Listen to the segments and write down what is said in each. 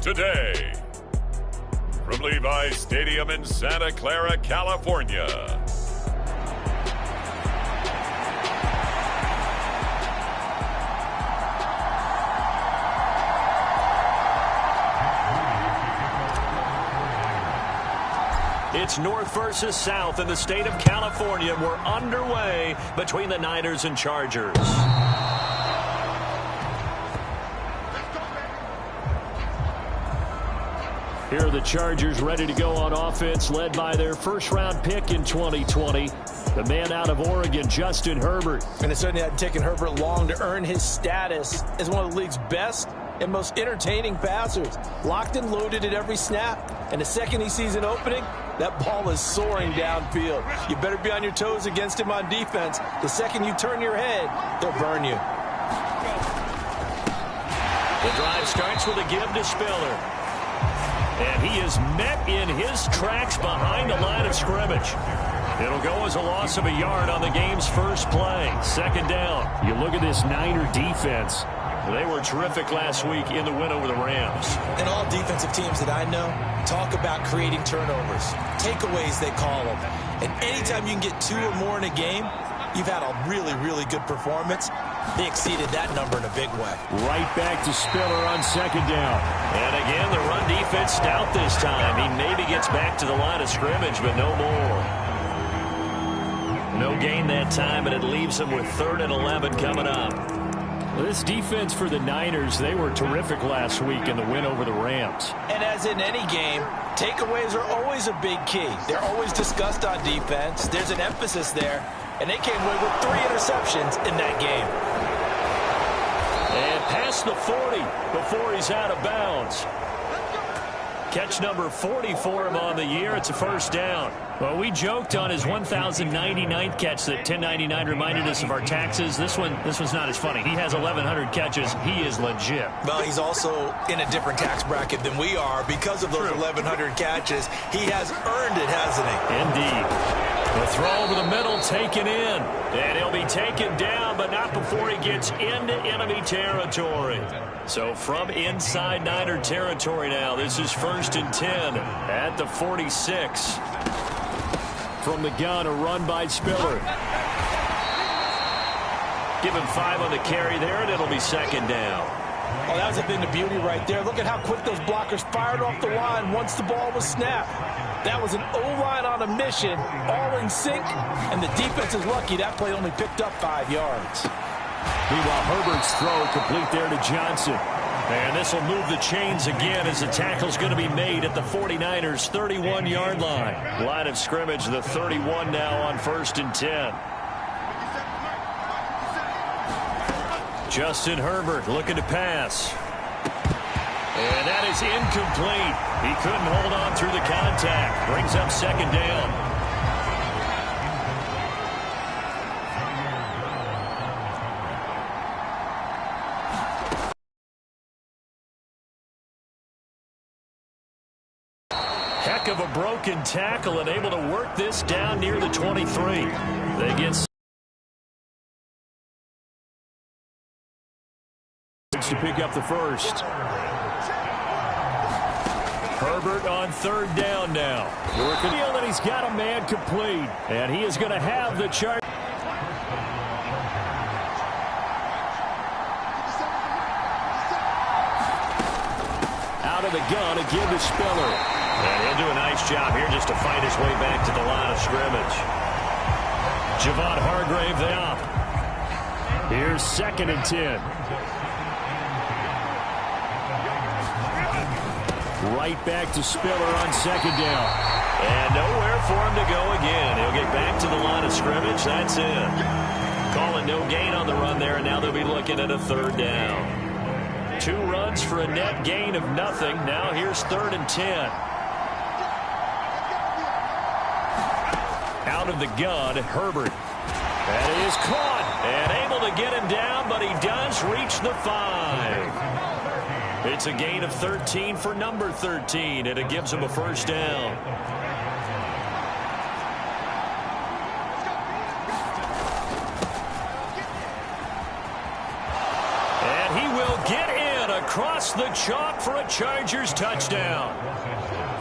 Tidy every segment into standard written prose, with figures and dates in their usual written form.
today. From Levi's Stadium in Santa Clara, California. It's North versus South in the state of California. We're underway between the Niners and Chargers. Here are the Chargers ready to go on offense, led by their first-round pick in 2020, the man out of Oregon, Justin Herbert. And it certainly hadn't taken Herbert long to earn his status as one of the league's best and most entertaining passers. Locked and loaded at every snap. And the second he sees an opening, that ball is soaring downfield. You better be on your toes against him on defense. The second you turn your head, they'll burn you. The drive starts with a give to Spiller. And he is met in his tracks behind the line of scrimmage. It'll go as a loss of a yard on the game's first play. Second down. You look at this Niner defense. They were terrific last week in the win over the Rams. And all defensive teams that I know talk about creating turnovers. Takeaways, they call them. And anytime you can get 2 or more in a game, you've had a really, really good performance. They exceeded that number in a big way. Right back to Spiller on second down. And again, the run defense stout this time. He maybe gets back to the line of scrimmage, but no more. No gain that time, and it leaves him with 3rd and 11 coming up. Well, this defense for the Niners, they were terrific last week in the win over the Rams. And as in any game, takeaways are always a big key. They're always discussed on defense. There's an emphasis there. And they came away with 3 interceptions in that game. And past the 40 before he's out of bounds. Catch number 40 for him on the year. It's a first down. Well, we joked on his 1,099th catch that 1099 reminded us of our taxes. This one's not as funny. He has 1,100 catches. He is legit. Well, he's also in a different tax bracket than we are because of those 1,100 catches. He has earned it, hasn't he? Indeed. The throw over the middle taken in. And he'll be taken down, but not before he gets into enemy territory. So from inside Niner territory now, this is 1st and 10 at the 46. From the gun, a run by Spiller. Give him 5 on the carry there, and it'll be second down. Oh, that was a thing of beauty right there. Look at how quick those blockers fired off the line once the ball was snapped. That was an O-line on a mission, all in sync, and the defense is lucky that play only picked up 5 yards. Meanwhile, Herbert's throw complete there to Johnson. And this will move the chains again as the tackle's going to be made at the 49ers' 31-yard line. Line of scrimmage, the 31 now on 1st and 10. Justin Herbert looking to pass. And that is incomplete. He couldn't hold on through the contact. Brings up second down. Heck of a broken tackle and able to work this down near the 23. They get to pick up the first. Herbert on 3rd down now. Working deal that he's got a man complete. And he is going to have the charge. Out of the gun, a give to Spiller. And he'll do a nice job here just to fight his way back to the line of scrimmage. Javon Hargrave there. Here's 2nd and 10. Right back to Spiller on 2nd down. And nowhere for him to go again. He'll get back to the line of scrimmage. That's it. Calling no gain on the run there, and now they'll be looking at a 3rd down. 2 runs for a net gain of nothing. Now here's 3rd and 10. Out of the gun, Herbert. That is caught. And able to get him down, but he does reach the 5. It's a gain of 13 for number 13, and it gives him a first down. And he will get in across the chalk for a Chargers touchdown.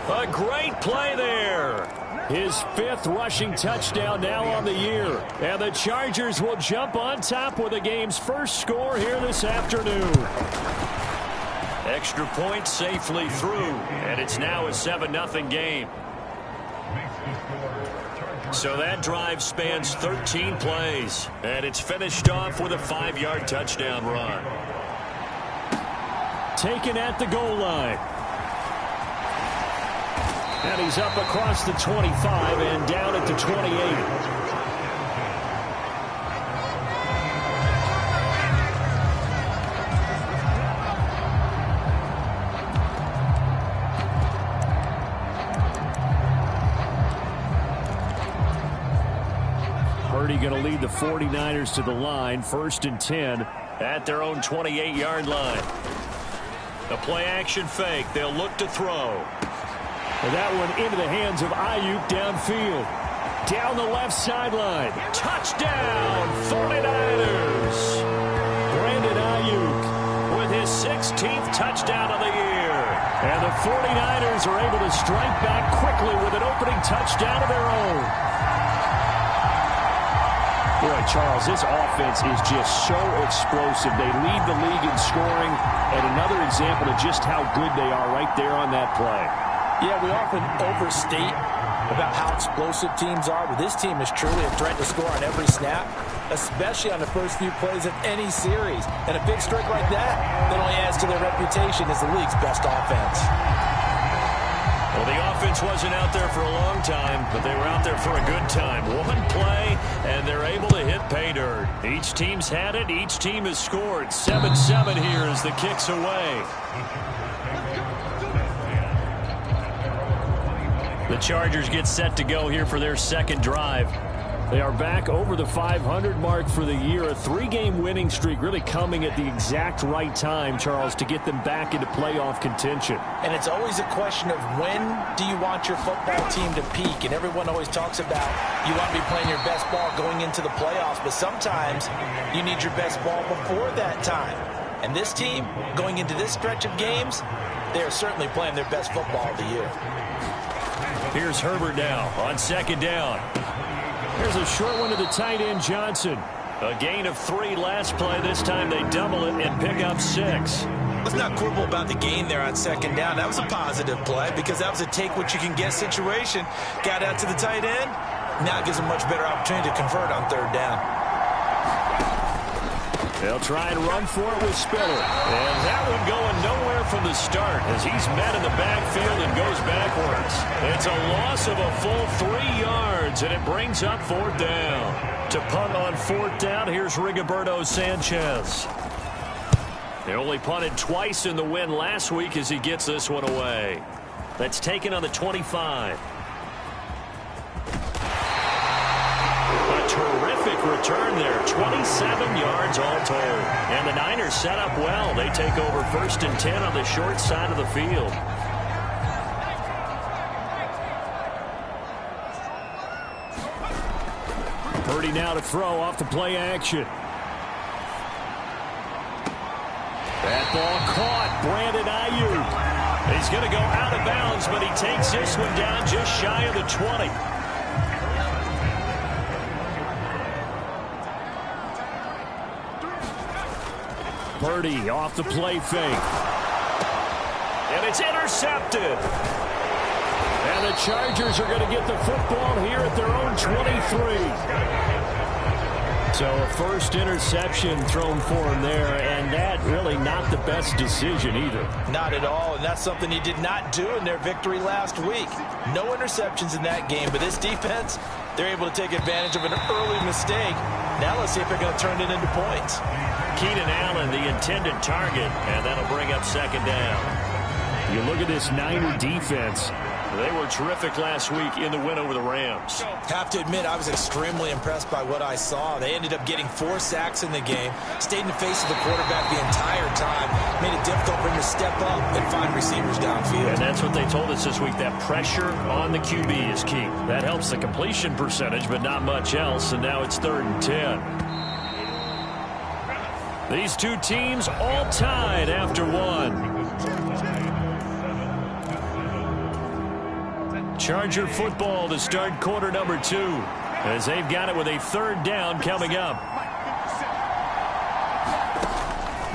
A great play there. His 5th rushing touchdown now on the year. And the Chargers will jump on top with the game's first score here this afternoon. Extra point safely through, and it's now a 7-0 game. So that drive spans 13 plays, and it's finished off with a 5-yard touchdown run. Taken at the goal line. And he's up across the 25 and down at the 28. Going to lead the 49ers to the line, 1st and 10 at their own 28-yard line. A play-action fake. They'll look to throw. And that one into the hands of Ayuk downfield. Down the left sideline. Touchdown, 49ers. Brandon Ayuk with his 16th touchdown of the year. And the 49ers are able to strike back quickly with an opening touchdown of their own. Boy, Charles, this offense is just so explosive. They lead the league in scoring, and another example of just how good they are right there on that play. Yeah, we often overstate about how explosive teams are, but this team is truly a threat to score on every snap, especially on the first few plays of any series. And a big strike like that only adds to their reputation as the league's best offense. Well, the offense wasn't out there for a long time, but they were out there for a good time. One play, and they're able to hit pay dirt. Each team's had it. Each team has scored. 7-7 here as the kick's away. The Chargers get set to go here for their second drive. They are back over the 500 mark for the year. A 3-game winning streak really coming at the exact right time, Charles, to get them back into playoff contention. And it's always a question of when do you want your football team to peak? And everyone always talks about you want to be playing your best ball going into the playoffs, but sometimes you need your best ball before that time. And this team, going into this stretch of games, they are certainly playing their best football of the year. Here's Herbert now on 2nd down. Here's a short one to the tight end, Johnson. A gain of 3 last play. This time they double it and pick up 6. Let's not quibble about the gain there on 2nd down. That was a positive play because that was a take-what-you-can-get situation. Got out to the tight end. Now it gives them much better opportunity to convert on 3rd down. They'll try and run for it with Spiller. And that one going nowhere from the start as he's met in the backfield and goes backwards. It's a loss of a full 3 yards, and it brings up 4th down. To punt on 4th down, here's Rigoberto Sanchez. They only punted twice in the win last week as he gets this one away. That's taken on the 25. Terrific return there. 27 yards all told. And the Niners set up well. They take over 1st and 10 on the short side of the field. Purdy now to throw off the play action. That ball caught. Brandon Ayuk. He's going to go out of bounds, but he takes this one down just shy of the 20. Purdy off the play fake. And it's intercepted. And the Chargers are going to get the football here at their own 23. So a first interception thrown for him there, and that really not the best decision either. Not at all, and that's something he did not do in their victory last week. No interceptions in that game, but this defense, they're able to take advantage of an early mistake. Now let's see if they're going to turn it into points. Keenan Allen, the intended target, and that'll bring up 2nd down. You look at this Niner defense. They were terrific last week in the win over the Rams. Have to admit, I was extremely impressed by what I saw. They ended up getting 4 sacks in the game, stayed in the face of the quarterback the entire time, made it difficult for him to step up and find receivers downfield. And that's what they told us this week, that pressure on the QB is key. That helps the completion percentage, but not much else, and now it's 3rd and 10. These two teams all tied after 1. Charger football to start quarter number 2, as they've got it with a 3rd down coming up.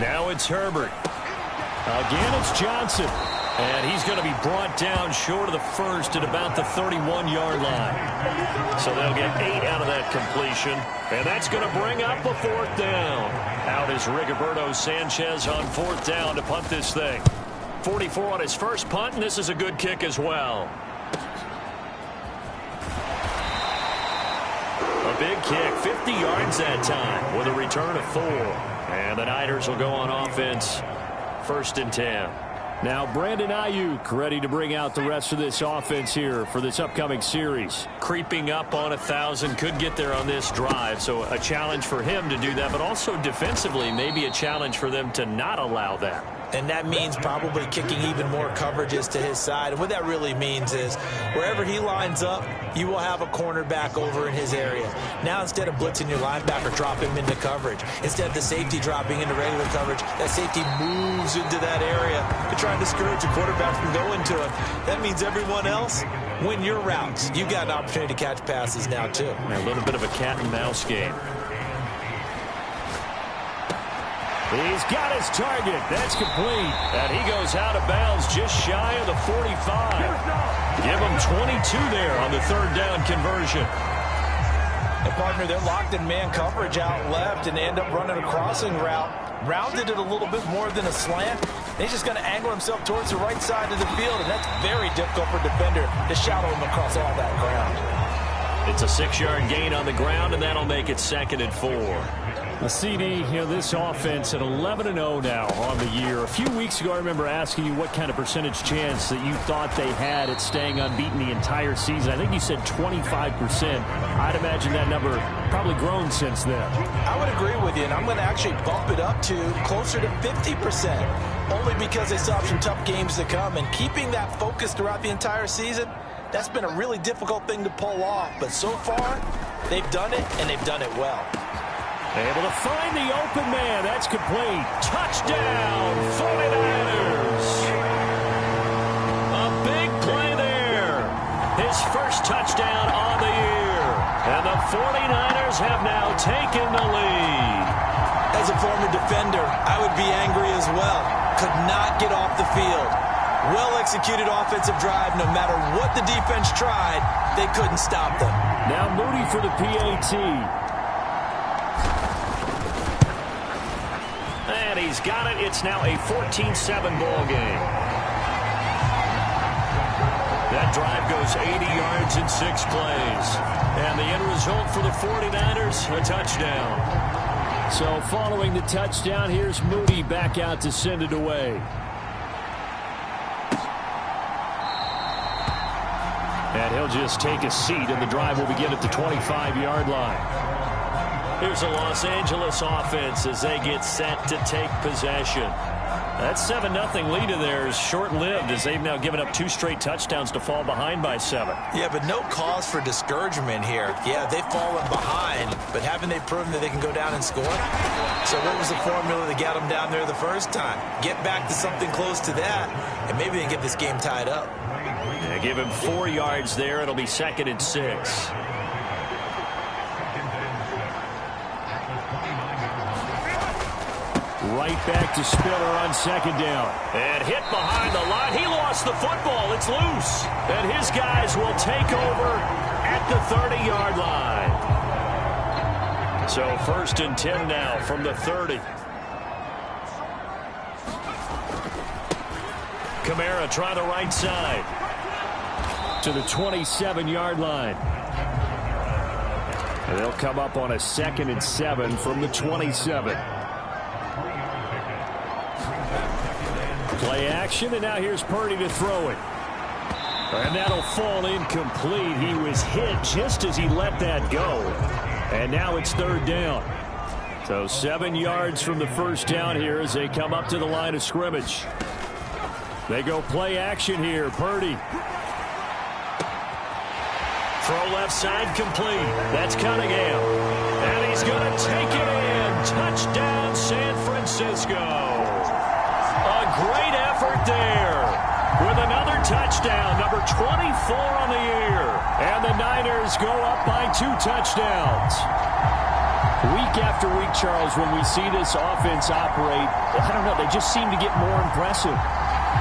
Now it's Herbert. Again, it's Johnson. And he's going to be brought down short of the first at about the 31-yard line. So they'll get 8 out of that completion. And that's going to bring up a 4th down. Out is Rigoberto Sanchez on 4th down to punt this thing. 44 on his first punt, and this is a good kick as well. A big kick, 50 yards that time with a return of 4. And the Niners will go on offense, 1st and 10. Now Brandon Ayuk ready to bring out the rest of this offense here for this upcoming series. Creeping up on 1,000, could get there on this drive. So a challenge for him to do that, but also defensively maybe a challenge for them to not allow that. And that means probably kicking even more coverages to his side. And what that really means is wherever he lines up, you will have a cornerback over in his area. Now instead of blitzing your linebacker, drop him into coverage. Instead of the safety dropping into regular coverage, that safety moves into that area to try and discourage the quarterback from going to him. That means everyone else, win your routes. You got an opportunity to catch passes now too. A little bit of a cat and mouse game. He's got his target. That's complete. And he goes out of bounds just shy of the 45. Give him 22 there on the 3rd down conversion. And partner, they're locked in man coverage out left, and they end up running a crossing route. Rounded it a little bit more than a slant. He's just going to angle himself towards the right side of the field, and that's very difficult for a defender to shadow him across all that ground. It's a 6-yard gain on the ground, and that'll make it 2nd and 4. The CD, this offense at 11-0 now on the year. A few weeks ago, I remember asking you what kind of percentage chance that you thought they had at staying unbeaten the entire season. I think you said 25%. I'd imagine that number probably grown since then. I would agree with you, and I'm going to actually bump it up to closer to 50%, only because they still have some tough games to come. And keeping that focus throughout the entire season, that's been a really difficult thing to pull off. But so far, they've done it, and they've done it well. Able to find the open man. That's complete. Touchdown, 49ers. A big play there. His first touchdown on the year. And the 49ers have now taken the lead. As a former defender, I would be angry as well. Could not get off the field. Well-executed offensive drive. No matter what the defense tried, they couldn't stop them. Now Moody for the PAT. And he's got it. It's now a 14-7 ball game. That drive goes 80 yards in 6 plays. And the end result for the 49ers, a touchdown. So following the touchdown, here's Moody back out to send it away. And he'll just take a seat, and the drive will begin at the 25-yard line. Here's a Los Angeles offense as they get set to take possession. That 7-0 lead of theirs short-lived as they've now given up 2 straight touchdowns to fall behind by 7. Yeah, but no cause for discouragement here. Yeah, they've fallen behind, but haven't they proven that they can go down and score? So what was the formula that got them down there the first time? Get back to something close to that, and maybe they can get this game tied up. Yeah, give him 4 yards there. It'll be 2nd and 6. Right back to Spiller on 2nd down. And hit behind the line. He lost the football. It's loose. And his guys will take over at the 30-yard line. So 1st and 10 now from the 30. Kamara trying the right side. To the 27-yard line. And they'll come up on a 2nd and 7 from the 27. Play action, and now here's Purdy to throw it. And that'll fall incomplete. He was hit just as he let that go. And now it's 3rd down. So 7 yards from the first down here as they come up to the line of scrimmage. They go play action here. Purdy. Throw left side complete. That's Cunningham. And he's going to take it in. Touchdown, San Francisco. A great effort there with another touchdown, number 24 on the year. And the Niners go up by 2 touchdowns. Week after week, Charles, when we see this offense operate, I don't know, they just seem to get more impressive.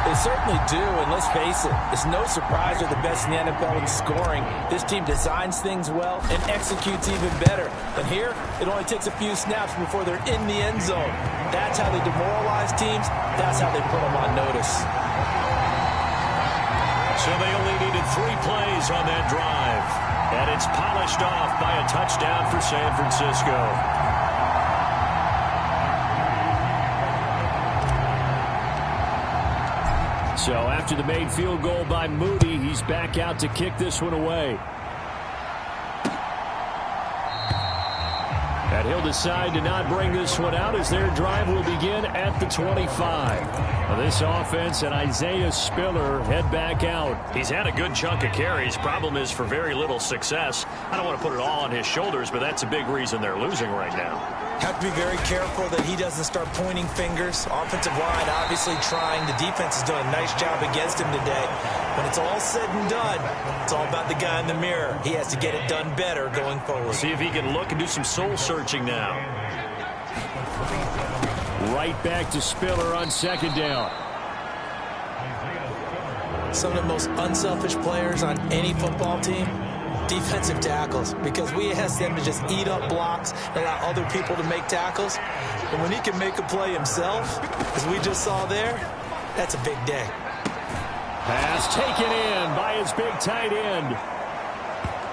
They certainly do, and let's face it, it's no surprise they're the best in the NFL in scoring. This team designs things well and executes even better. And here, it only takes a few snaps before they're in the end zone. That's how they demoralize teams. That's how they put them on notice. So they only needed 3 plays on that drive. And it's polished off by a touchdown for San Francisco. So after the made field goal by Moody, he's back out to kick this one away. And he'll decide to not bring this one out as their drive will begin at the 25. This offense and Isaiah Spiller head back out. He's had a good chunk of carries. Problem is for very little success. I don't want to put it all on his shoulders, but that's a big reason they're losing right now. Have to be very careful that he doesn't start pointing fingers. Offensive line obviously trying. The defense has done a nice job against him today. When it's all said and done, it's all about the guy in the mirror. He has to get it done better going forward. See if he can look and do some soul searching now. Right back to Spiller on second down. Some of the most unselfish players on any football team, defensive tackles, because we ask them to just eat up blocks and allow other people to make tackles. And when he can make a play himself, as we just saw there, that's a big day. Pass taken in by his big tight end.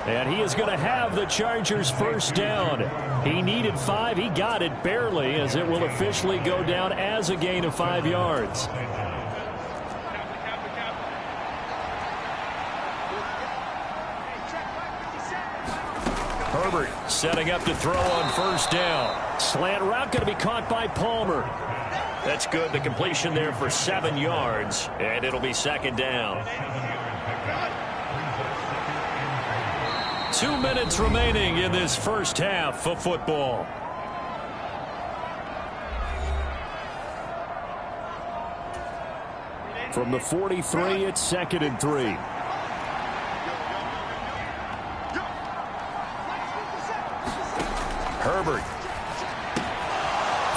And he is going to have the Chargers first down. He needed 5. He got it barely, as it will officially go down as a gain of 5 yards. Herbert setting up to throw on first down. Slant route going to be caught by Palmer. That's good. The completion there for 7 yards, and it'll be second down. 2 minutes remaining in this first half of football. From the 43, it's 2nd and 3. Herbert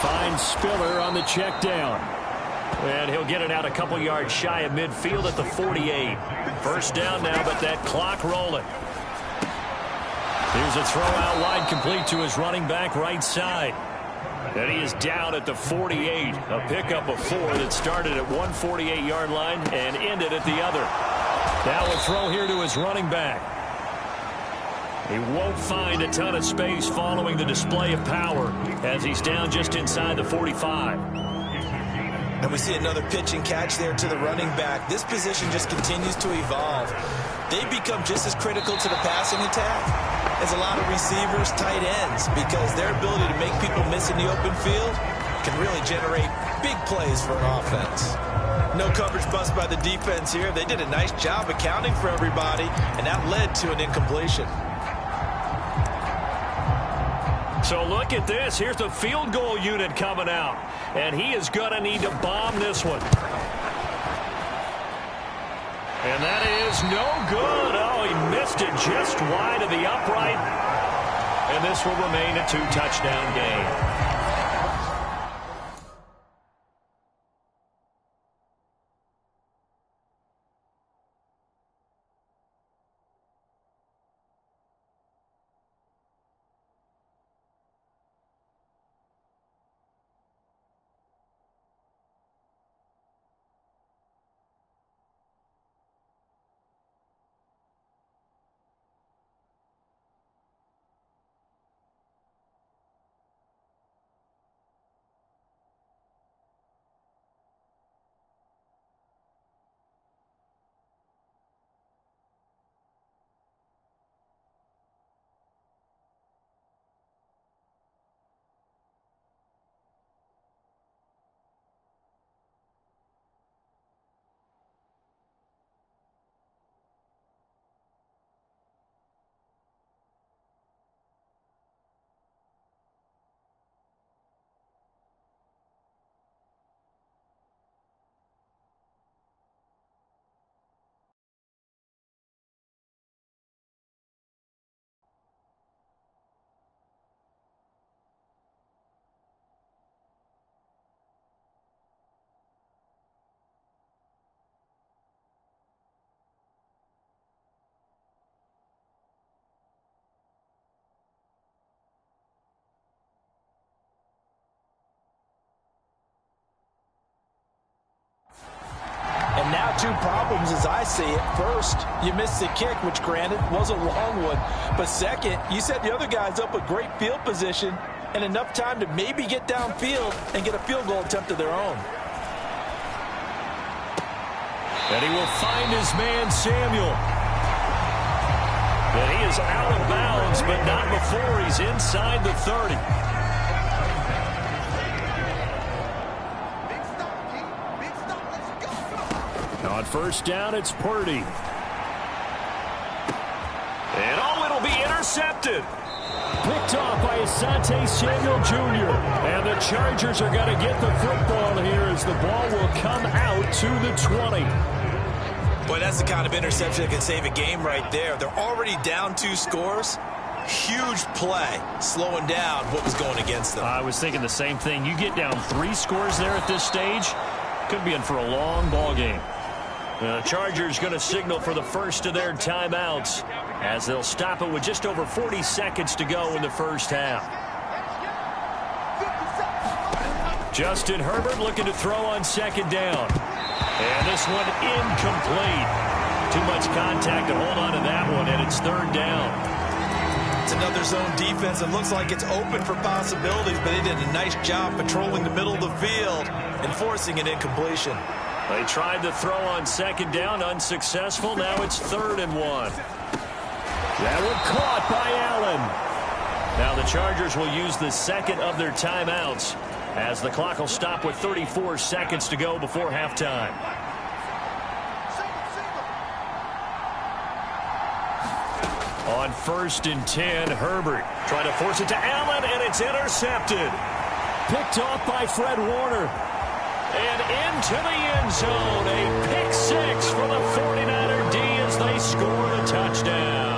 finds Spiller on the check down. And he'll get it out a couple yards shy of midfield at the 48. First down now, but that clock rolling. Here's a throw out wide, complete to his running back right side. And he is down at the 48. A pickup of 4 that started at one 48-yard line and ended at the other. Now a throw here to his running back. He won't find a ton of space following the display of power as he's down just inside the 45. And we see another pitch and catch there to the running back. This position just continues to evolve. They become just as critical to the passing attack as a lot of receivers, tight ends, because their ability to make people miss in the open field can really generate big plays for an offense. No coverage bust by the defense here. They did a nice job accounting for everybody, and that led to an incompletion. So look at this. Here's the field goal unit coming out. And he is going to need to bomb this one. And that is no good. Oh, he missed it just wide of the upright. And this will remain a 2-touchdown game. And now two problems as I see it. First, you missed the kick, which granted was a long one. But second, you set the other guys up with great field position and enough time to maybe get downfield and get a field goal attempt of their own. And he will find his man, Samuel. And he is out of bounds, but not before he's inside the 30. On first down, it's Purdy. And it'll be intercepted. Picked off by Asante Samuel Jr. And the Chargers are going to get the football here as the ball will come out to the 20. Boy, that's the kind of interception that can save a game right there. They're already down 2 scores. Huge play, slowing down what was going against them. I was thinking the same thing. You get down 3 scores there at this stage, could be in for a long ball game. The Chargers going to signal for the first of their timeouts as they'll stop it with just over 40 seconds to go in the first half. Justin Herbert looking to throw on second down. And this one incomplete. Too much contact to hold on to that one, and it's third down. It's another zone defense. It looks like it's open for possibilities, but they did a nice job patrolling the middle of the field and forcing an incompletion. They tried to throw on second down, unsuccessful. Now it's 3rd and 1. That one caught by Allen. Now the Chargers will use the second of their timeouts as the clock will stop with 34 seconds to go before halftime. On 1st and 10, Herbert trying to force it to Allen, and it's intercepted. Picked off by Fred Warner. And into the end zone, a pick 6 for the 49er D as they score the touchdown.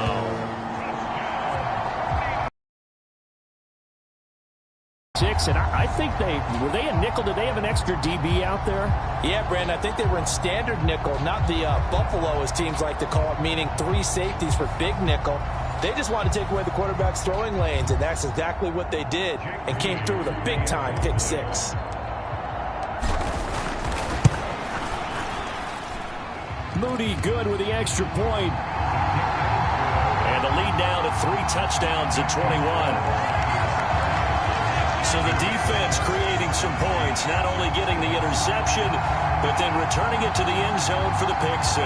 And I think were they a nickel? Did they have an extra DB out there? Yeah, Brandon, I think they were in standard nickel, not the Buffalo, as teams like to call it, meaning 3 safeties for big nickel. They just want to take away the quarterback's throwing lanes, and that's exactly what they did and came through with a big-time pick 6. Moody good with the extra point. And the lead now to 3 touchdowns at 21. So the defense creating some points, not only getting the interception, but then returning it to the end zone for the pick 6.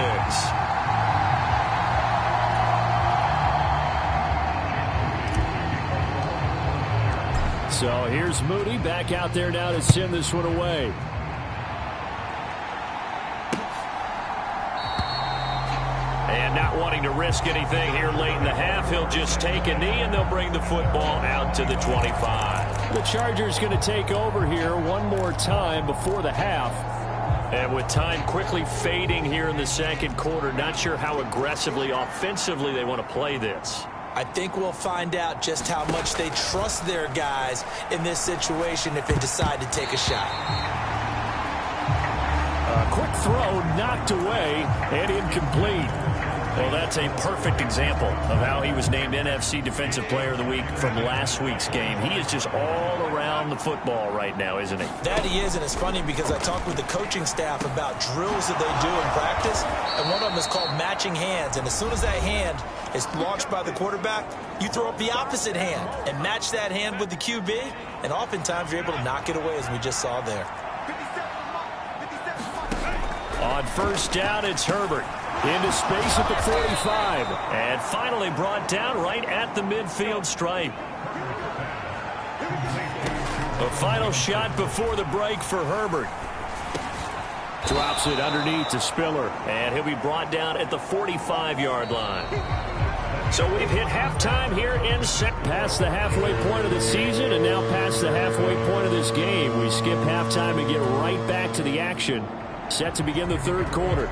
So here's Moody back out there now to send this one away. And not wanting to risk anything here late in the half, he'll just take a knee and they'll bring the football out to the 25. The Chargers going to take over here one more time before the half. And with time quickly fading here in the second quarter, not sure how aggressively, offensively they want to play this. I think we'll find out just how much they trust their guys in this situation if they decide to take a shot. A quick throw knocked away and incomplete. Well, that's a perfect example of how he was named NFC Defensive Player of the Week from last week's game. He is just all around the football right now, isn't he? That he is, and it's funny because I talked with the coaching staff about drills that they do in practice, and one of them is called matching hands. And as soon as that hand is launched by the quarterback, you throw up the opposite hand and match that hand with the QB, and oftentimes you're able to knock it away, as we just saw there. On first down, it's Herbert. Into space at the 45. And finally brought down right at the midfield stripe. A final shot before the break for Herbert. Drops it underneath to Spiller. And he'll be brought down at the 45-yard line. So we've hit halftime here in past the halfway point of the season and now past the halfway point of this game. We skip halftime and get right back to the action. Set to begin the third quarter.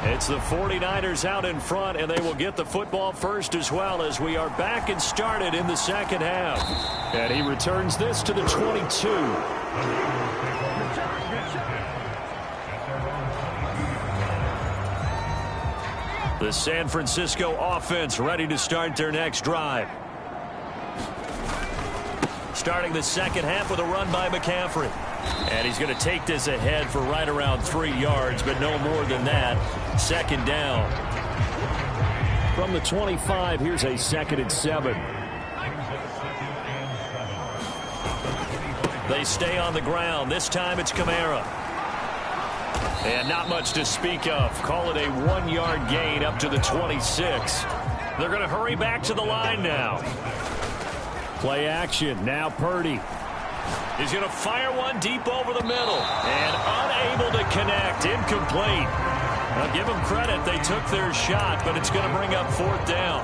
It's the 49ers out in front, and they will get the football first as well as we are back and started in the second half. And he returns this to the 22. The San Francisco offense ready to start their next drive. Starting the second half with a run by McCaffrey. And he's going to take this ahead for right around 3 yards, but no more than that. 2nd down. From the 25, here's a 2nd and 7. They stay on the ground. This time it's Kamara. And not much to speak of. Call it a 1-yard gain up to the 26. They're going to hurry back to the line now. Play action. Now Purdy. He's going to fire one deep over the middle. And unable to connect. Incomplete. Now give them credit. They took their shot, but it's going to bring up 4th down.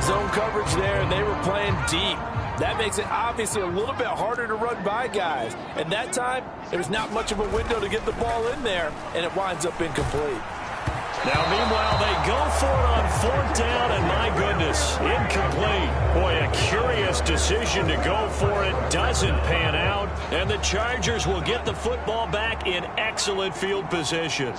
Zone coverage there, and they were playing deep. That makes it obviously a little bit harder to run by guys. And that time, there's not much of a window to get the ball in there, and it winds up incomplete. Now, meanwhile, they go for it on 4th down, and my goodness, incomplete. Boy, a curious decision to go for it. Doesn't pan out, and the Chargers will get the football back in excellent field position.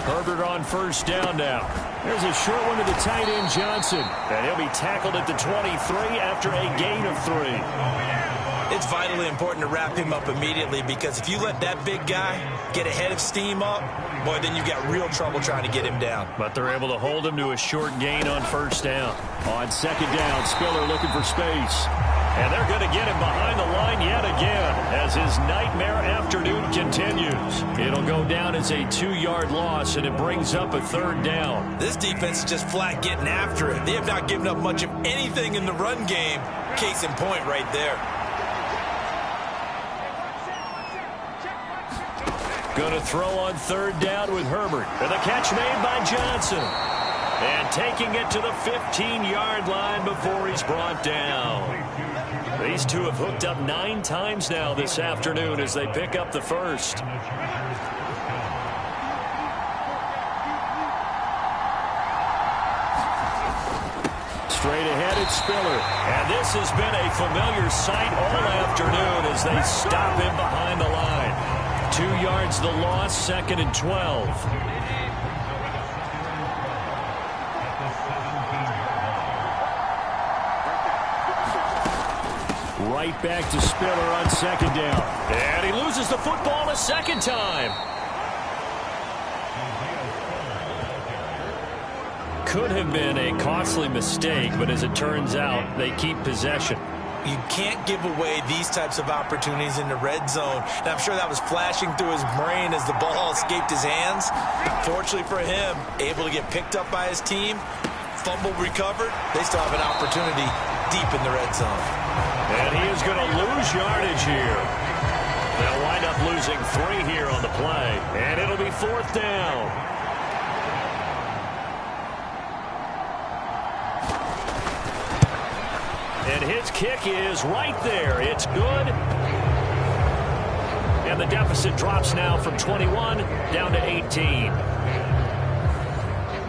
Herbert on 1st down now. There's a short one to the tight end, Johnson. And he'll be tackled at the 23 after a gain of 3. It's vitally important to wrap him up immediately, because if you let that big guy get ahead of steam up, boy, then you've got real trouble trying to get him down. But they're able to hold him to a short gain on 1st down. On 2nd down, Spiller looking for space. And they're going to get him behind the line yet again as his nightmare afternoon continues. It'll go down as a 2-yard loss, and it brings up a 3rd down. This defense is just flat getting after it. They have not given up much of anything in the run game. Case in point right there. Going to throw on 3rd down with Herbert. And the catch made by Johnson. And taking it to the 15-yard line before he's brought down. These two have hooked up 9 times now this afternoon as they pick up the 1st. Straight ahead, it's Spiller. And this has been a familiar sight all afternoon as they stop him behind the line. 2 yards the loss, 2nd and 12. Right back to Spiller on 2nd down. And he loses the football a 2nd time. Could have been a costly mistake, but as it turns out, they keep possession. You can't give away these types of opportunities in the red zone. And I'm sure that was flashing through his brain as the ball escaped his hands. Fortunately for him, able to get picked up by his team, fumble recovered. They still have an opportunity deep in the red zone. And he is going to lose yardage here. They'll wind up losing 3 here on the play. And it'll be 4th down. And his kick is right there. It's good. And the deficit drops now from 21 down to 18.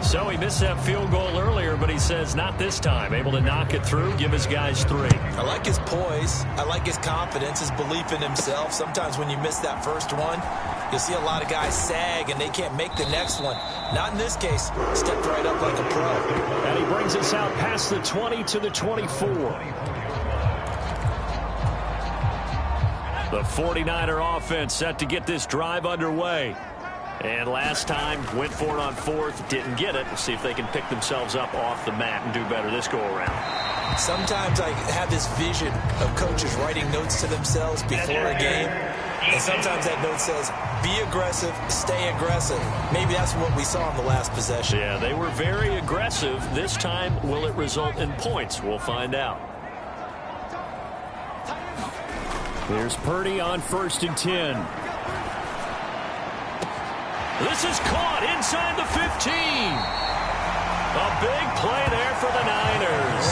So he missed that field goal earlier, but he says not this time. Able to knock it through, give his guys 3. I like his poise. I like his confidence, his belief in himself. Sometimes when you miss that first one, you'll see a lot of guys sag and they can't make the next one. Not in this case. Stepped right up like a pro. And he brings us out past the 20 to the 24. The 49er offense set to get this drive underway. And last time, went for it on 4th, didn't get it. We'll see if they can pick themselves up off the mat and do better this go-around. Sometimes I have this vision of coaches writing notes to themselves before a game. And sometimes that note says, be aggressive, stay aggressive. Maybe that's what we saw in the last possession. Yeah, they were very aggressive. This time, will it result in points? We'll find out. Here's Purdy on 1st and 10. This is caught inside the 15. A big play there for the Niners.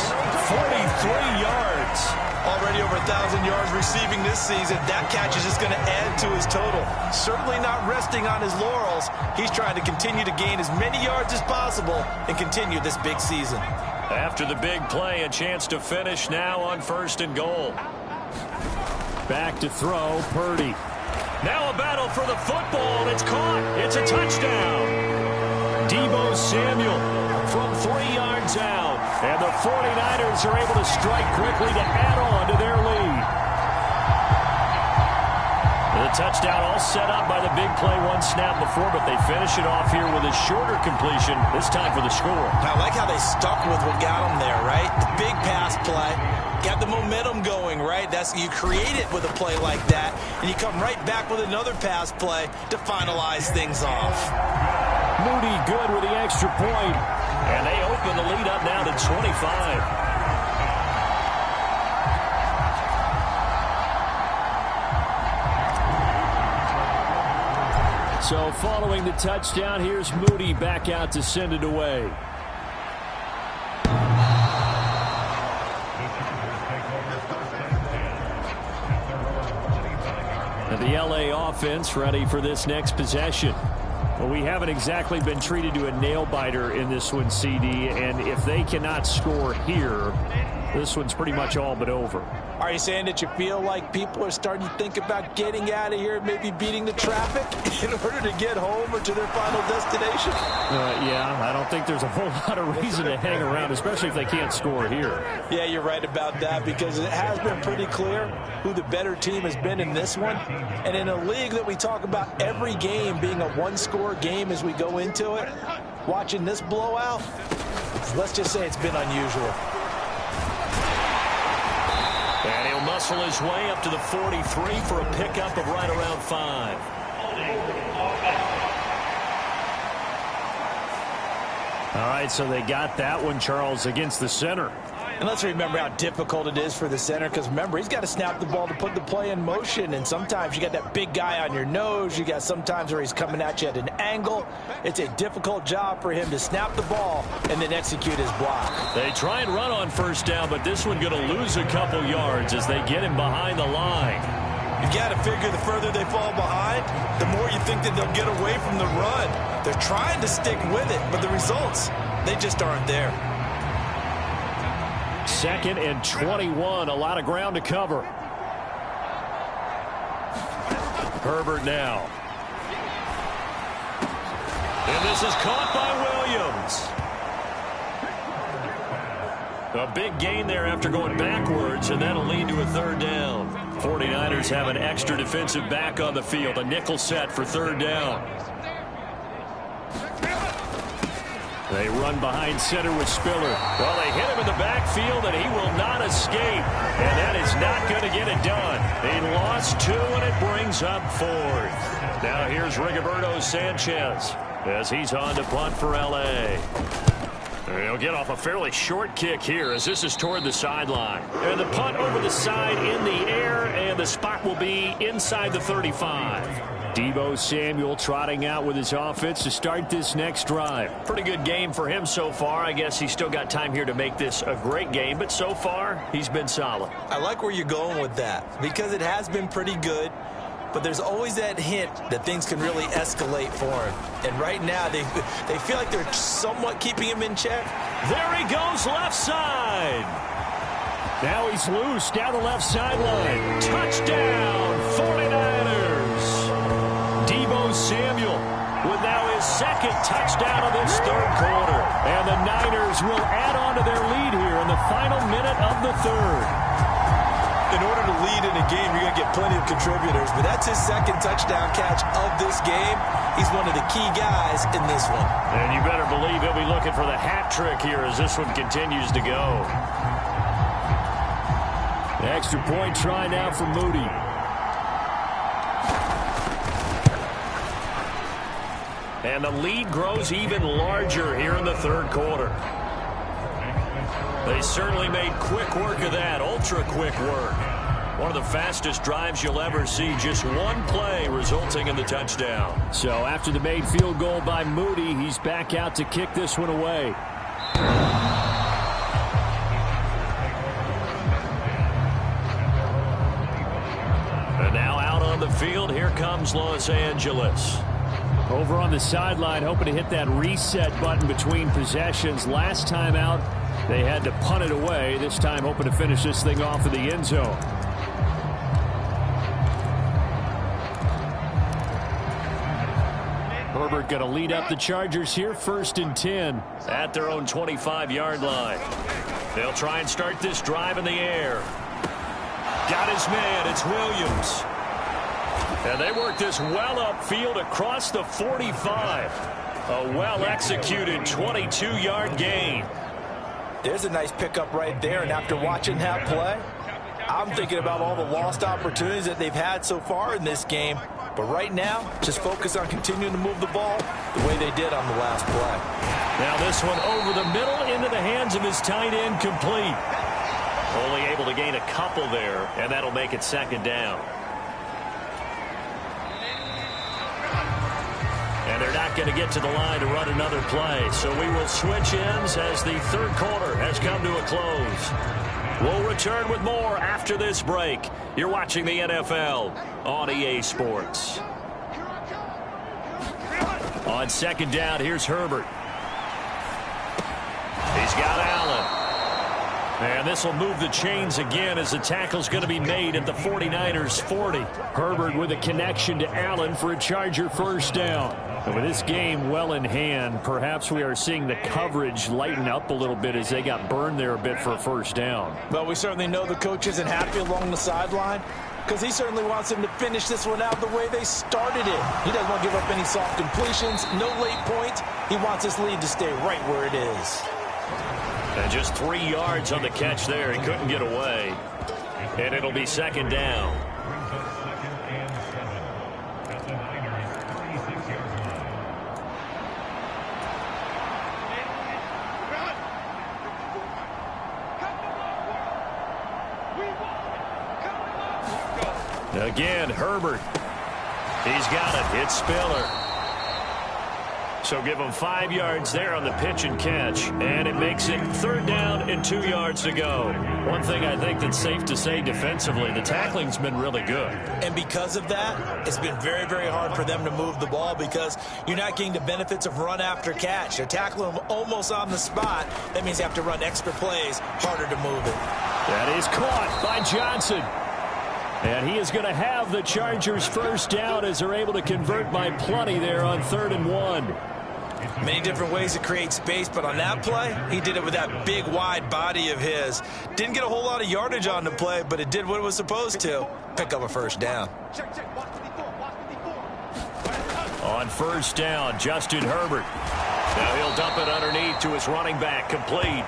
43 yards. Already over 1,000 yards receiving this season. That catch is just going to add to his total. Certainly not resting on his laurels. He's trying to continue to gain as many yards as possible and continue this big season. After the big play, a chance to finish now on 1st and goal. Back to throw, Purdy. Now a battle for the football. It's caught. It's a touchdown. Deebo Samuel from 3 yards out. And the 49ers are able to strike quickly to add on to their lead. The touchdown all set up by the big play one snap before, but they finish it off here with a shorter completion, this time for the score. I like how they stuck with what got them there, right? The big pass play. Got the momentum going, right? You create it with a play like that, and you come right back with another pass play to finalize things off. Moody good with the extra point, and they open the lead up now to 25. So following the touchdown, here's Moody back out to send it away. And the LA offense ready for this next possession. Well, we haven't exactly been treated to a nail-biter in this one, CD, and if they cannot score here, this one's pretty much all but over. Are you saying that you feel like people are starting to think about getting out of here and maybe beating the traffic in order to get home or to their final destination? Yeah, I don't think there's a whole lot of reason to hang around, especially if they can't score here. Yeah, you're right about that, because it has been pretty clear who the better team has been in this one. And in a league that we talk about every game being a one-score game as we go into it, watching this blowout, let's just say it's been unusual. And he'll muscle his way up to the 43 for a pickup of right around 5. All right, so they got that one, Charles, against the center. And let's remember how difficult it is for the center, because remember, he's got to snap the ball to put the play in motion, and sometimes you got that big guy on your nose. You got sometimes where he's coming at you at an angle. It's a difficult job for him to snap the ball and then execute his block. They try and run on first down, but this one going to lose a couple yards as they get him behind the line. You got to figure the further they fall behind, the more you think that they'll get away from the run. They're trying to stick with it, but the results, they just aren't there. 2nd and 21, a lot of ground to cover. Herbert now. And this is caught by Williams. A big gain there after going backwards, and that'll lead to a 3rd down. 49ers have an extra defensive back on the field, a nickel set for 3rd down. They run behind center with Spiller. Well, they hit him in the backfield, and he will not escape. And that is not going to get it done. They lost 2, and it brings up 4th. Now here's Rigoberto Sanchez as he's on to punt for L.A. He'll get off a fairly short kick here as this is toward the sideline. And the punt over the side in the air, and the spot will be inside the 35. Deebo Samuel trotting out with his offense to start this next drive. Pretty good game for him so far. I guess he's still got time here to make this a great game, but so far he's been solid. I like where you're going with that, because it has been pretty good, but there's always that hint that things can really escalate for him. And right now they feel like they're somewhat keeping him in check. There he goes left side. Now he's loose down the left sideline. Touchdown 49ers. Deebo Samuel with now his 2nd touchdown of this 3rd quarter. And the Niners will add on to their lead here in the final minute of the 3rd. In order to lead in a game, you're going to get plenty of contributors, but that's his 2nd touchdown catch of this game. He's one of the key guys in this one. And you better believe he'll be looking for the hat trick here as this one continues to go. The extra point try now for Moody. And the lead grows even larger here in the 3rd quarter. They certainly made quick work of that, ultra quick work. One of the fastest drives you'll ever see, just one play resulting in the touchdown. So after the made field goal by Moody, he's back out to kick this one away. And now out on the field, here comes Los Angeles. Over on the sideline, hoping to hit that reset button between possessions. Last time out, they had to punt it away. This time, hoping to finish this thing off in the end zone. Herbert going to lead up the Chargers here, 1st and 10. At their own 25-yard line. They'll try and start this drive in the air. Got his man. It's Williams. And they work this well upfield across the 45. A well-executed 22-yard gain. There's a nice pickup right there, and after watching that play, I'm thinking about all the lost opportunities that they've had so far in this game. But right now, just focus on continuing to move the ball the way they did on the last play. Now this one over the middle into the hands of his tight end, complete. Only able to gain a couple there, and that'll make it 2nd down. And they're not going to get to the line to run another play. So we will switch ends as the 3rd quarter has come to a close. We'll return with more after this break. You're watching the NFL on EA Sports. On 2nd down, here's Herbert. He's got Allen. And this will move the chains again as the tackle's going to be made at the 49ers 40. Herbert with a connection to Allen for a Charger 1st down. And with this game well in hand, perhaps we are seeing the coverage lighten up a little bit as they got burned there a bit for a 1st down. Well, we certainly know the coach isn't happy along the sideline because he certainly wants them to finish this one out the way they started it. He doesn't want to give up any soft completions, no late points. He wants his lead to stay right where it is. And just 3 yards on the catch there. He couldn't get away. And it'll be 2nd down. Again, Herbert. He's got it. It's Spiller. So give him 5 yards there on the pitch and catch. And it makes it 3rd down and 2 yards to go. One thing I think that's safe to say defensively, the tackling's been really good. And because of that, it's been very, very hard for them to move the ball because you're not getting the benefits of run after catch. They're tackling them almost on the spot. That means you have to run extra plays, harder to move it. That is caught by Johnson. And he is going to have the Chargers 1st down as they're able to convert by plenty there on 3rd and 1. Many different ways to create space, but on that play, he did it with that big, wide body of his. Didn't get a whole lot of yardage on the play, but it did what it was supposed to. Pick up a 1st down. On 1st down, Justin Herbert. Now he'll dump it underneath to his running back, complete.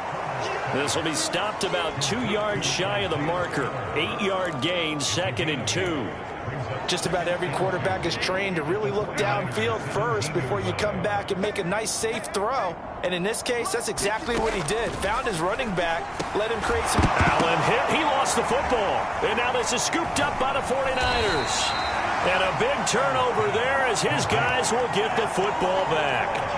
This will be stopped about 2 yards shy of the marker. 8-yard gain, 2nd and 2. Just about every quarterback is trained to really look downfield first before you come back and make a nice, safe throw. And in this case, that's exactly what he did. Found his running back, let him create some... Allen hit. He lost the football. And now this is scooped up by the 49ers. And a big turnover there as his guys will get the football back.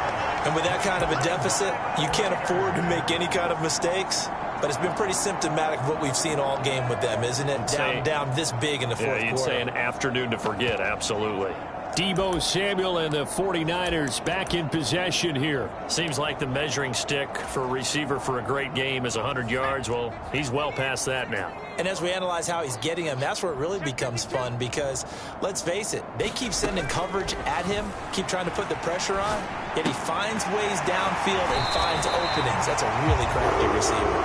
And with that kind of a deficit, you can't afford to make any kind of mistakes. But it's been pretty symptomatic of what we've seen all game with them, isn't it? Down this big in the 4th quarter. Yeah, you'd say an afternoon to forget, absolutely. Deebo Samuel and the 49ers back in possession here. Seems like the measuring stick for a receiver for a great game is 100 yards. Well, he's well past that now. And as we analyze how he's getting him, that's where it really becomes fun because, let's face it, they keep sending coverage at him, keep trying to put the pressure on, yet he finds ways downfield and finds openings. That's a really crafty receiver.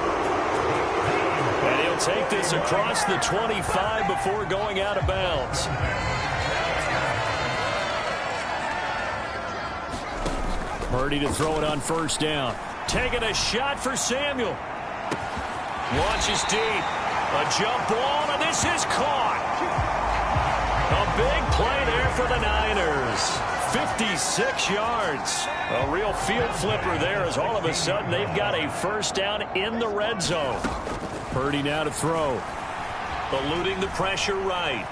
And he'll take this across the 25 before going out of bounds. Purdy to throw it on 1st down. Taking a shot for Samuel. Launches deep. A jump ball, and this is caught. A big play there for the Niners. 56 yards. A real field flipper there as all of a sudden they've got a 1st down in the red zone. Purdy now to throw. Eluding the pressure right.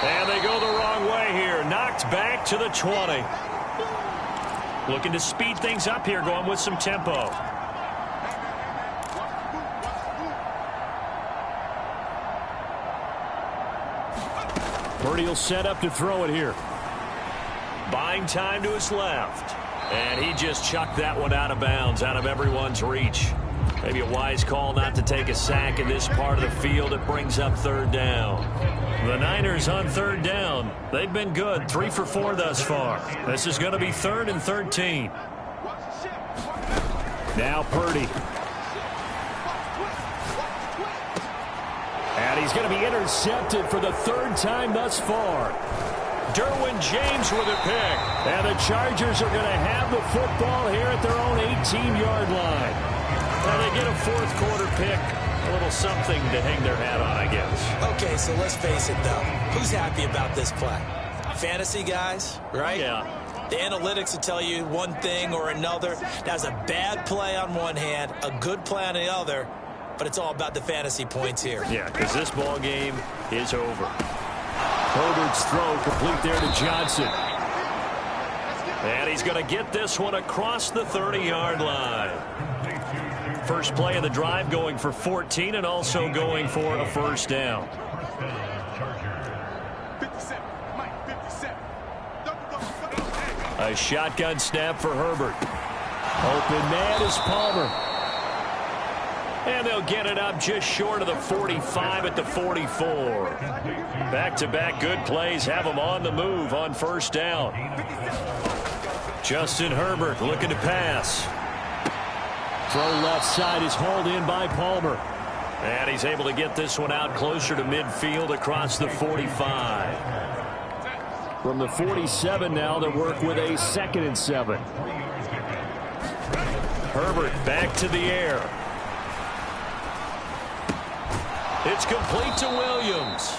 And they go the wrong way here. Knocked back to the 20. Looking to speed things up here, going with some tempo. Purdy will set up to throw it here. Buying time to his left. And he just chucked that one out of bounds, out of everyone's reach. Maybe a wise call not to take a sack in this part of the field. It brings up third down. The Niners on third down. They've been good, 3 for 4 thus far. This is going to be 3rd and 13. Now Purdy. And he's going to be intercepted for the 3rd time thus far. Derwin James with a pick. And the Chargers are going to have the football here at their own 18-yard line. Well, they get a 4th quarter pick. A little something to hang their hat on, I guess. Okay, so let's face it, though. Who's happy about this play? Fantasy guys, right? Yeah. The analytics will tell you one thing or another. That's a bad play on one hand, a good play on the other, but it's all about the fantasy points here. Yeah, because this ball game is over. Herbert's throw complete there to Johnson. And he's going to get this one across the 30-yard line. First play of the drive going for 14 and also going for a first down. A shotgun snap for Herbert. Open man is Palmer. And they'll get it up just short of the 45 at the 44. Back-to-back good plays have them on the move on first down. Justin Herbert looking to pass. Throw left side is hauled in by Palmer. And he's able to get this one out closer to midfield across the 45. From the 47 now, they work with a 2nd and 7. Herbert back to the air. It's complete to Williams.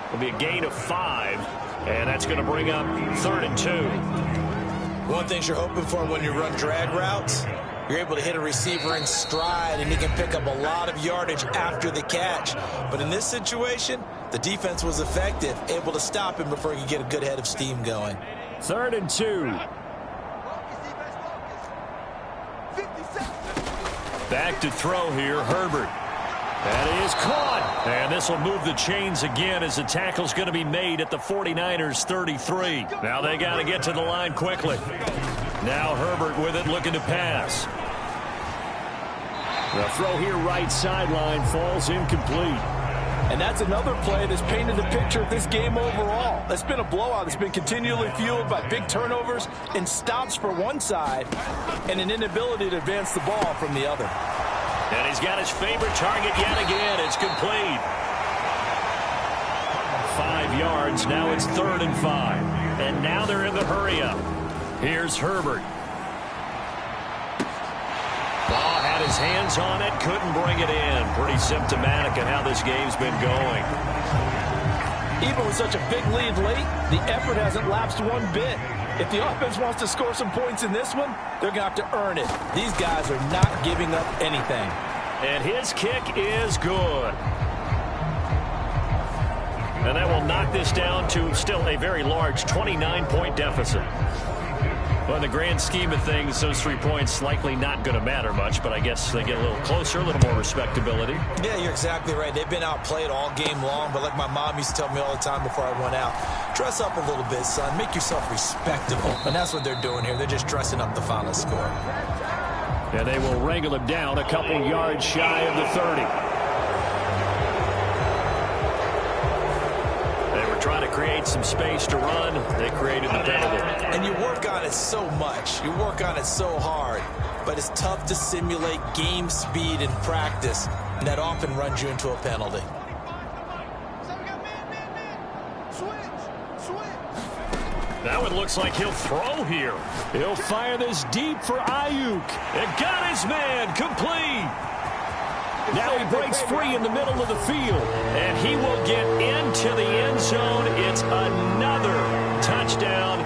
It'll be a gain of 5, and that's going to bring up 3rd and 2. One thing you're hoping for when you run drag routes, you're able to hit a receiver in stride, and he can pick up a lot of yardage after the catch. But in this situation, the defense was effective, able to stop him before he could get a good head of steam going. 3rd and 2. Back to throw here, Herbert. That is caught. And this will move the chains again as the tackle's going to be made at the 49ers 33. Now they got to get to the line quickly. Now Herbert with it, looking to pass. The throw here right sideline falls incomplete. And that's another play that's painted the picture of this game overall. It's been a blowout. It's been continually fueled by big turnovers and stops for one side and an inability to advance the ball from the other. And he's got his favorite target yet again. It's complete. 5 yards. Now it's 3rd and 5. And now they're in the hurry-up. Here's Herbert. Ball had his hands on it, couldn't bring it in. Pretty symptomatic of how this game's been going. Even with such a big lead late, the effort hasn't lapsed one bit. If the offense wants to score some points in this one, they're going to have to earn it. These guys are not giving up anything. And his kick is good. And that will knock this down to still a very large 29-point deficit. Well, in the grand scheme of things, those 3 points likely not going to matter much, but I guess they get a little closer, a little more respectability. Yeah, you're exactly right. They've been outplayed all game long, but like my mom used to tell me all the time before I went out, dress up a little bit, son. Make yourself respectable. And that's what they're doing here. They're just dressing up the final score. And they will wrangle him down a couple yards shy of the 30. Trying to create some space to run. They created the penalty. And you work on it so much. You work on it so hard. But it's tough to simulate game speed in practice. And that often runs you into a penalty. That one looks like he'll throw here. He'll fire this deep for Ayuk. It got his man complete. Now he breaks free in the middle of the field. And he will get into the end zone. It's another touchdown.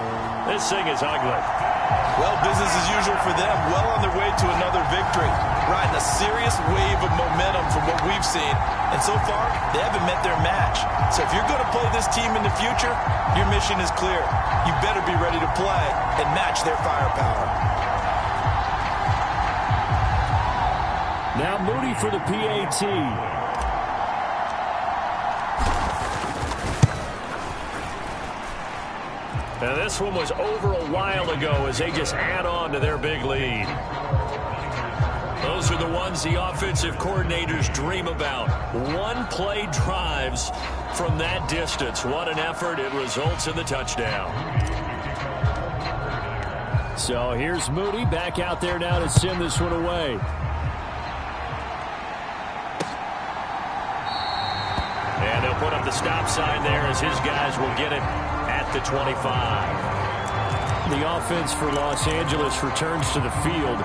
This thing is ugly. Well, business as usual for them. Well on their way to another victory. Riding a serious wave of momentum from what we've seen. And so far, they haven't met their match. So if you're going to play this team in the future, your mission is clear. You better be ready to play and match their firepower. Now Moody for the PAT. Now this one was over a while ago as they just add on to their big lead. Those those are the ones the offensive coordinators dream about. One-play drives from that distance. What an effort. It results in the touchdown. So here's Moody back out there now to send this one away. And they'll put up the stop sign there as his guys will get it at the 25. The offense for Los Angeles returns to the field.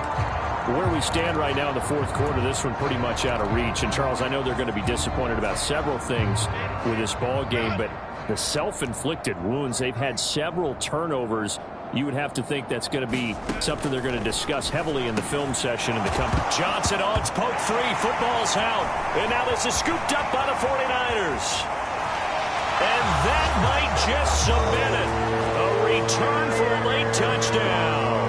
Where we stand right now in the fourth quarter, this one pretty much out of reach. And, Charles, I know they're going to be disappointed about several things with this ball game, but the self-inflicted wounds, they've had several turnovers. You would have to think that's going to be something they're going to discuss heavily in the film session in the company. Johnson on poke three. Football's out. And now this is scooped up by the 49ers. And that might just cement it. A return for a late touchdown.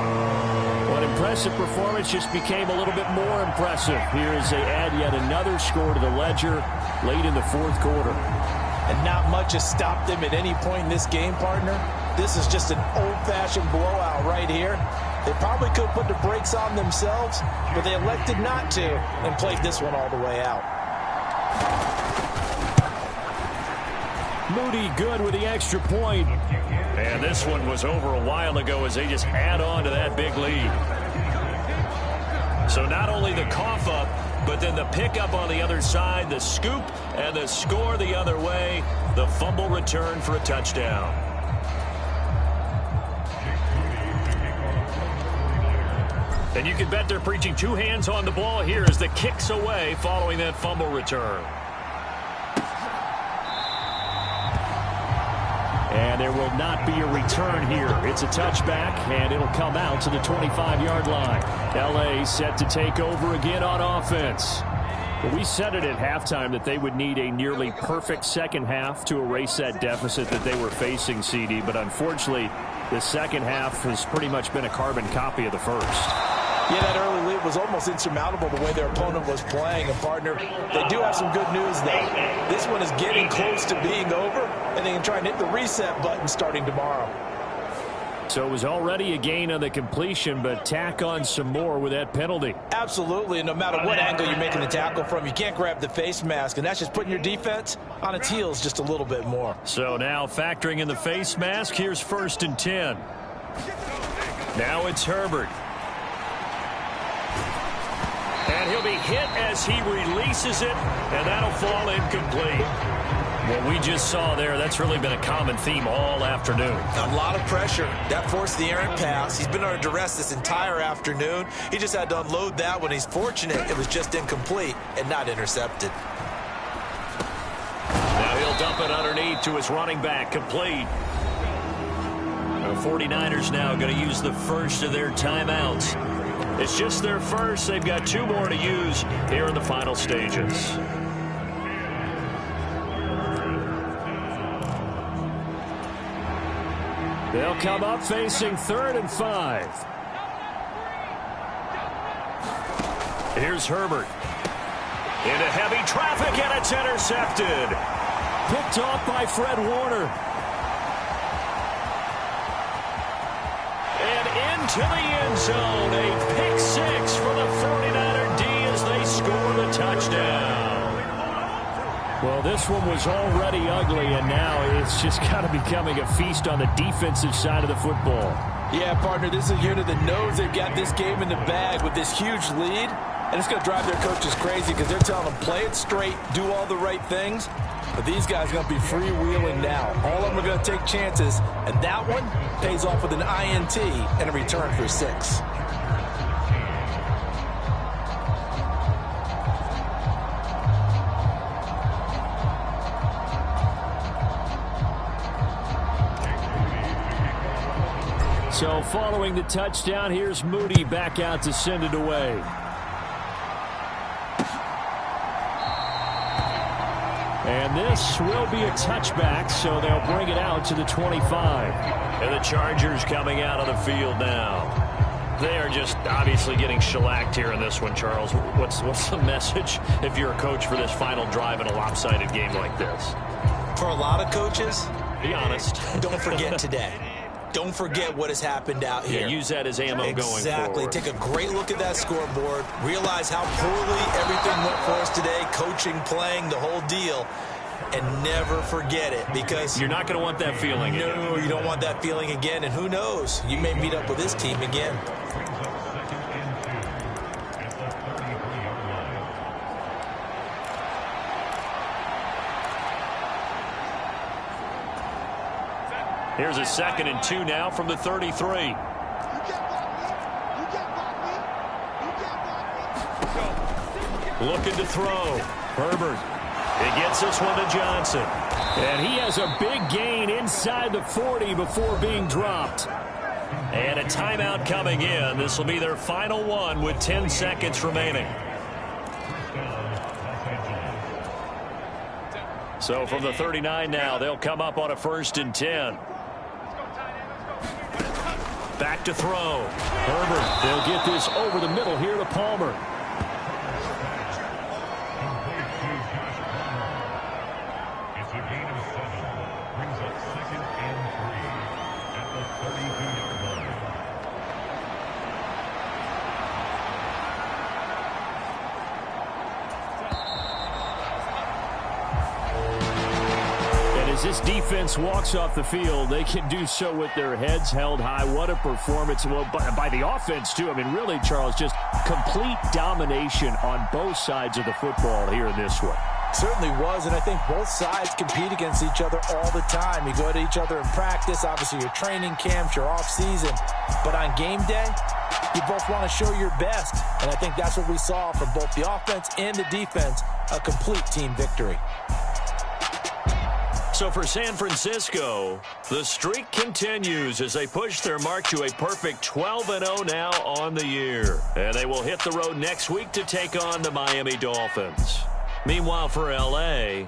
What impressive performance just became a little bit more impressive. Here as they add yet another score to the ledger late in the fourth quarter. And not much has stopped them at any point in this game, partner. This is just an old-fashioned blowout right here. They probably could have put the brakes on themselves, but they elected not to and played this one all the way out. Moody good with the extra point. And this one was over a while ago as they just add on to that big lead. So not only the cough up, but then the pickup on the other side, the scoop, and the score the other way, the fumble return for a touchdown. And you can bet they're preaching two hands on the ball here as the kick's away following that fumble return. And there will not be a return here. It's a touchback, and it'll come out to the 25-yard line. L.A. set to take over again on offense. Well, we said it at halftime that they would need a nearly perfect second half to erase that deficit that they were facing, CD. But unfortunately, the second half has pretty much been a carbon copy of the first. Yeah, that early lead was almost insurmountable the way their opponent was playing. And, partner, they do have some good news, though. This one is getting close to being over, and they can try and hit the reset button starting tomorrow. So it was already a gain on the completion, but tack on some more with that penalty. Absolutely, and no matter what angle you're making the tackle from, you can't grab the face mask, and that's just putting your defense on its heels just a little bit more. So now factoring in the face mask, here's 1st and 10. Now it's Herbert. And he'll be hit as he releases it, and that'll fall incomplete. What we just saw there, that's really been a common theme all afternoon. A lot of pressure. That forced the errant pass. He's been under duress this entire afternoon. He just had to unload that when he's fortunate it was just incomplete and not intercepted. Now he'll dump it underneath to his running back, complete. The 49ers now going to use the first of their timeouts. It's just their first. They've got 2 more to use here in the final stages. They'll come up facing 3rd and 5. Here's Herbert. Into heavy traffic, and it's intercepted. Picked off by Fred Warner. And into the end zone. A pick 6 for the 49er D as they score the touchdown. Well, this one was already ugly, and now it's just kind of becoming a feast on the defensive side of the football. Yeah, partner, this is a unit that knows they've got this game in the bag with this huge lead, and it's going to drive their coaches crazy because they're telling them play it straight, do all the right things. But these guys are going to be freewheeling now. All of them are going to take chances, and that one pays off with an INT and a return for 6. So following the touchdown, here's Moody back out to send it away. And this will be a touchback, so they'll bring it out to the 25. And the Chargers coming out of the field now. They are just obviously getting shellacked here in this one, Charles. What's the message if you're a coach for this final drive in a lopsided game like this? For a lot of coaches, be honest. don't forget today. don't forget what has happened out here. Yeah, use that as ammo going forward. Exactly. Take a great look at that scoreboard. Realize how poorly everything went for us today. Coaching, playing, the whole deal. And never forget it, because you're not going to want that feeling again. No, you don't want that feeling again. And who knows? You may meet up with this team again. Here's a 2nd and 2 now from the 33. Looking to throw. Herbert. He gets this one to Johnson. And he has a big gain inside the 40 before being dropped. And a timeout coming in. This will be their final one with 10 seconds remaining. So from the 39 now, they'll come up on a 1st and 10. Back to throw. Herbert, they'll get this over the middle here to Palmer. It's a gain of 7. Brings up 2nd and 3 at the 32-yard line. As this defense walks off the field, they can do so with their heads held high. What a performance. Well, by the offense, too. I mean, really, Charles, just complete domination on both sides of the football here in this one. Certainly was, and I think both sides compete against each other all the time. You go to each other in practice, obviously your training camps, your off-season. But on game day, you both want to show your best. And I think that's what we saw from both the offense and the defense, a complete team victory. So for San Francisco, the streak continues as they push their mark to a perfect 12-0 now on the year. And they will hit the road next week to take on the Miami Dolphins. Meanwhile, for L.A.,